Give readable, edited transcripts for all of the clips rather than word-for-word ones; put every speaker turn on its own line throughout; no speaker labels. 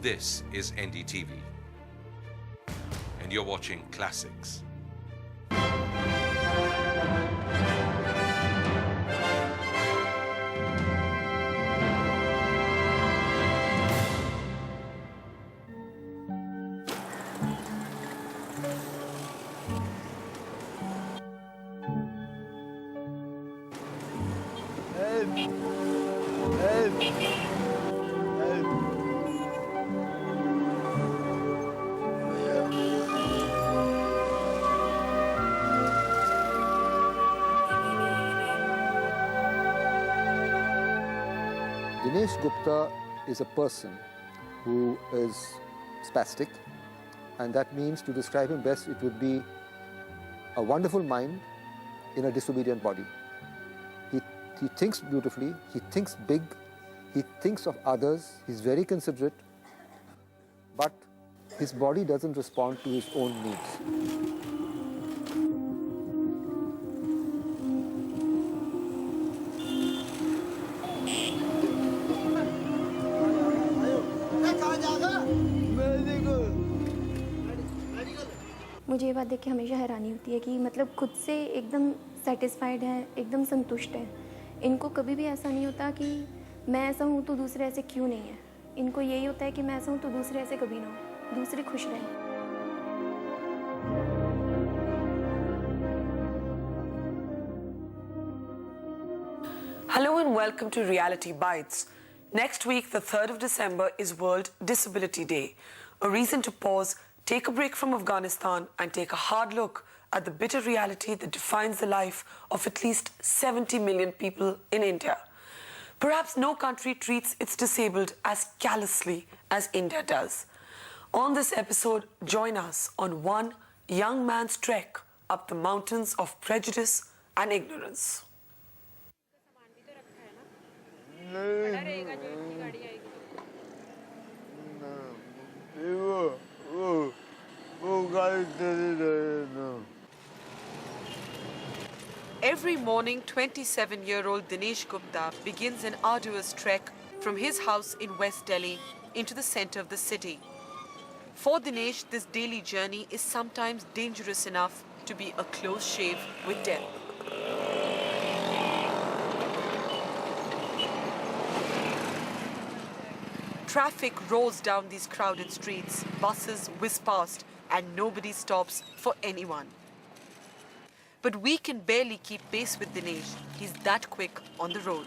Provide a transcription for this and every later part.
This is NDTV, and you're watching Classics.
Dinesh Gupta is a person who is spastic, and that means, to describe him best, it would be a wonderful mind in a disobedient body. He thinks beautifully, he thinks big, he thinks of others, he's very considerate, but his body doesn't respond to his own needs.
मुझे ये बात देख के हमेशा हैरानी होती है कि मतलब खुद से एकदम सेटिस्फाइड है, एकदम संतुष्ट है। इनको कभी भी ऐसा नहीं होता कि मैं ऐसा हूँ तो दूसरे ऐसे क्यों नहीं है। इनको यही होता है कि मैं ऐसा हूँ तो दूसरे ऐसे कभी ना हो, दूसरे खुश रहें।
Hello and welcome to Reality Bites. Next week, the 3rd of December, is World Disability Day. A reason to pause, take a break from Afghanistan and take a hard look at the bitter reality that defines the life of at least 70 million people in India. Perhaps no country treats its disabled as callously as India does. On this episode, join us on one young man's trek up the mountains of prejudice and ignorance. Every morning, 27-year-old Dinesh Gupta begins an arduous trek from his house in West Delhi into the center of the city. For Dinesh, this daily journey is sometimes dangerous enough to be a close shave with death. Traffic rolls down these crowded streets, buses whiz past, and nobody stops for anyone. But we can barely keep pace with Dinesh. He's that quick on the road.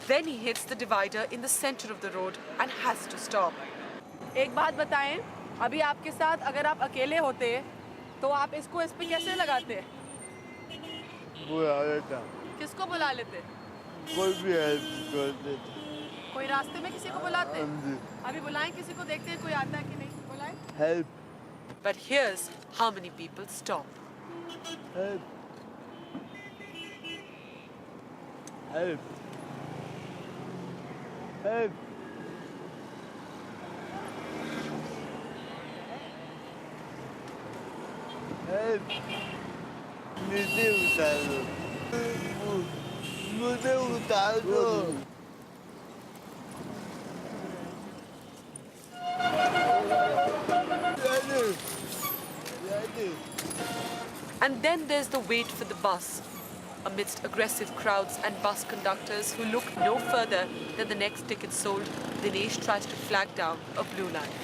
Then he hits the divider in the center of the road and has to stop.
एक बात बताएं, अभी आपके साथ अगर आप अकेले होते तो आप इसको इस पे कैसे लगाते?
बुला लेता।
किसको बुला लेते?
कोई भी हेल्प कर देता।
कोई रास्ते में किसी को बुलाते? अभी बुलाएं किसी को, देखते हैं कोई आता है कि नहीं, बुलाएं?
Help.
But here's how many people stop.
Help. Help. Help. Help. मुझे उतार दो। मुझे उतार दो।
And then there's the wait for the bus. Amidst aggressive crowds and bus conductors who look no further than the next ticket sold, Dinesh tries to flag down a blue line.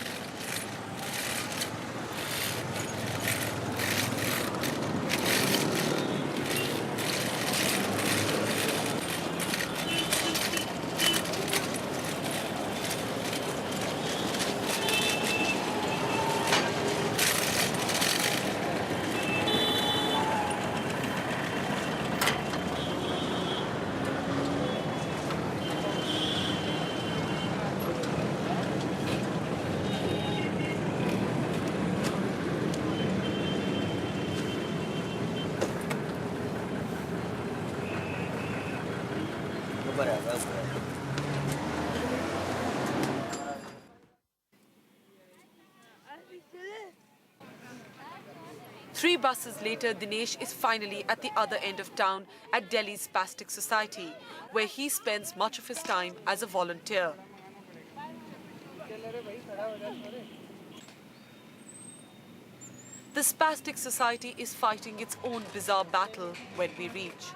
3 buses later, Dinesh is finally at the other end of town at Delhi's Spastic Society, where he spends much of his time as a volunteer. The Spastic Society is fighting its own bizarre battle when we reach.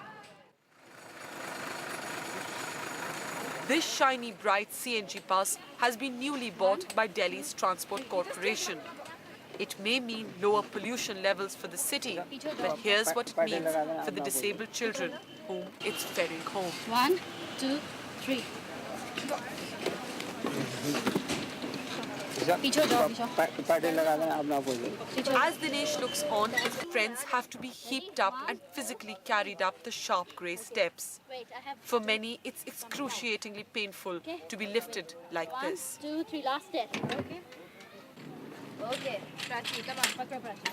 This shiny, bright CNG bus has been newly bought by Delhi's Transport Corporation. It may mean lower pollution levels for the city, but here's what it means for the disabled children whom it's ferrying home.
1, 2, 3.
As Dinesh looks on, his friends have to be heaped up and physically carried up the sharp grey steps. For many, it's excruciatingly painful to be lifted like this.
1, 2, 3, last step. Okay. Okay. Prachi, come on. Pakra Prachi.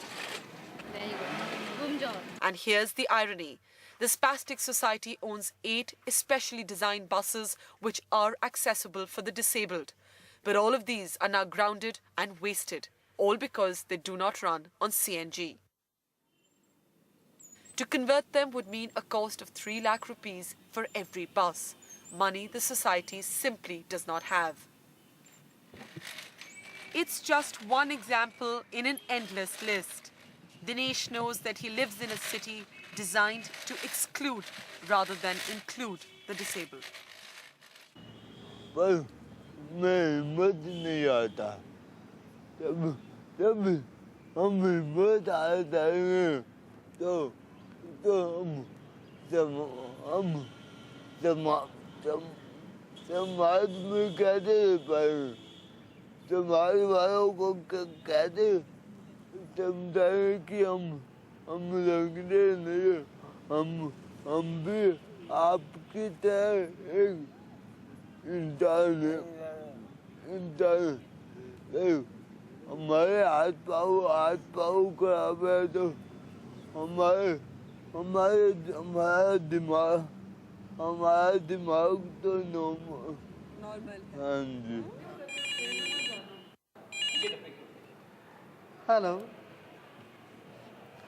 Very good. Boom job.
And here's the irony. The Spastic Society owns 8 especially designed buses which are accessible for the disabled. But all of these are now grounded and wasted, all because they do not run on CNG. To convert them would mean a cost of 3 lakh rupees for every bus, money the society simply does not have. It's just one example in an endless list. Dinesh knows that he lives in a city designed to exclude rather than include the disabled.
पर मैं हिम्मत नहीं आता जब हम हिम्मत आ जाएंगे तो हम समाज में कैसे रह पाएंगे समाज वालों को कैसे समझाएं कि हम लगने नहीं हम भी आपकी तरह एक इंसान है हमारे हाथ पाँव खराब है तो हमारा दिमाग तो नॉर्मल हाँ जी
Hello.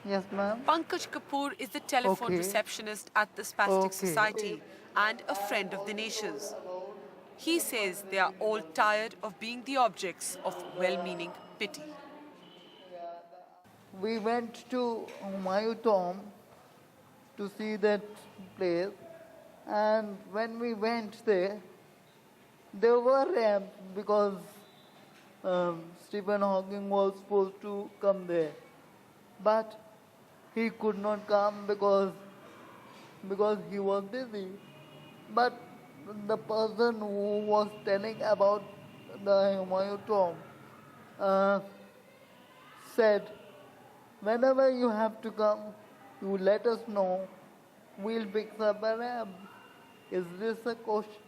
Yes, ma'am.
Pankaj Kapoor is the telephone
Okay.
receptionist at the Spastic
Okay.
Society and a friend of Dinesh's. He says they are all tired of being the objects of well-meaning pity.
We went to Humayun Tomb to see that place, and when we went there were ramps because Stephen Hawking was supposed to come there, but he could not come because he was busy. But the person who was telling about the Humayun Tomb said, whenever you have to come, you let us know. We'll pick up a ramp. Is this a question?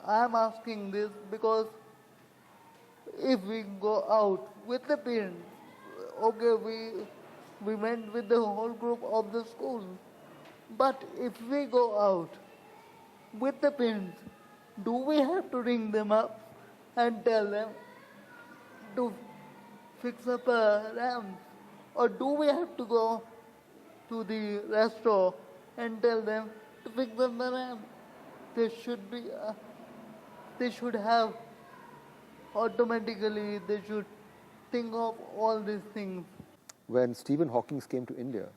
I'm asking this because if we go out with the parents, okay, we went with the whole group of the school. But if we go out with the parents, do we have to ring them up and tell them to fix up a ramp? Or do we have to go to the restaurant and tell them to fix up the ramp? They should have automatically, they should think of all these things.
When Stephen Hawking came to India,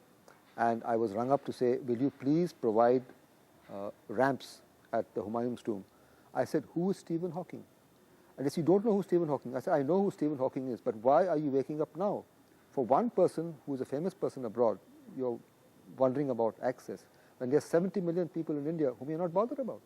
and I was rung up to say, will you please provide ramps at the Humayun's tomb? I said, who is Stephen Hawking? And they said, you don't know who Stephen Hawking is? I said, I know who Stephen Hawking is, but why are you waking up now? For one person who is a famous person abroad, you're wondering about access, when there are 70 million people in India whom you're not bothered about.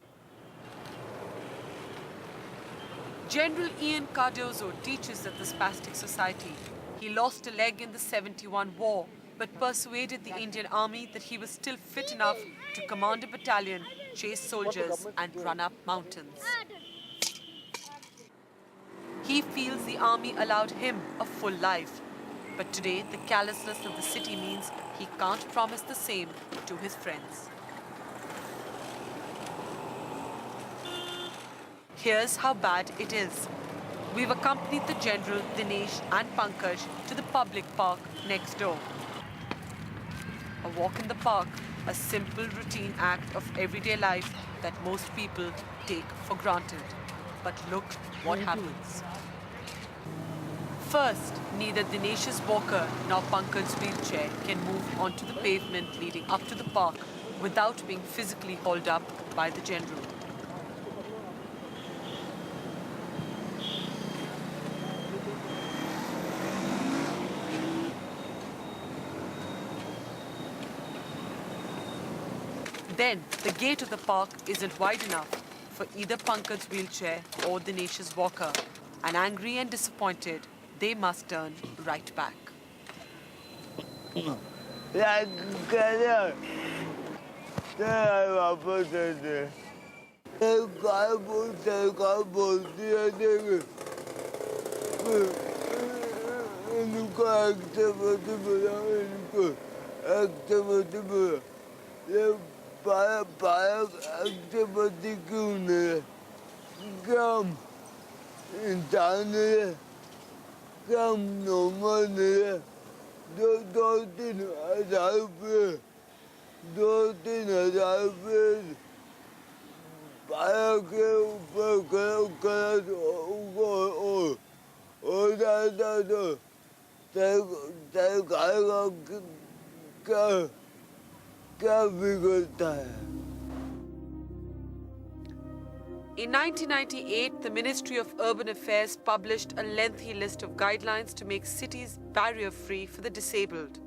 General Ian Cardozo teaches at the Spastic Society. He lost a leg in the 71 war, but persuaded the Indian Army that he was still fit enough to command a battalion, chase soldiers and run up mountains. He feels the army allowed him a full life. But today, the callousness of the city means he can't promise the same to his friends. Here's how bad it is.
we've accompanied the General, Dinesh and Pankaj to the public park next door. A walk in the park, a simple routine act of everyday life that most people take for granted. But look what happens. First, neither Dinesh's walker nor Pankaj's wheelchair can move onto the pavement leading up to the park without being physically hauled up by the General. Then, the gate of the park isn't wide enough for either Pankaj's wheelchair or Dinesh's walker. And angry and disappointed, they must turn right back. In 1998, the Ministry of Urban Affairs published a lengthy list of guidelines to make cities barrier-free for the disabled.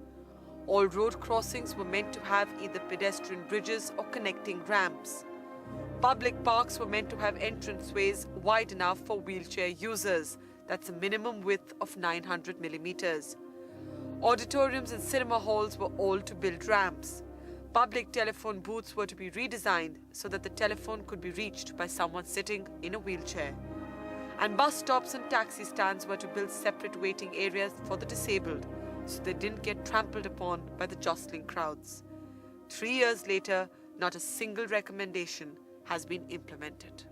All road crossings were meant to have either pedestrian bridges or connecting ramps. Public parks were meant to have entranceways wide enough for wheelchair users. That's a minimum width of 900 millimeters. Auditoriums and cinema halls were all to build ramps. Public telephone booths were to be redesigned so that the telephone could be reached by someone sitting in a wheelchair. And bus stops and taxi stands were to build separate waiting areas for the disabled so they didn't get trampled upon by the jostling crowds. 3 years later, not a single recommendation has been implemented.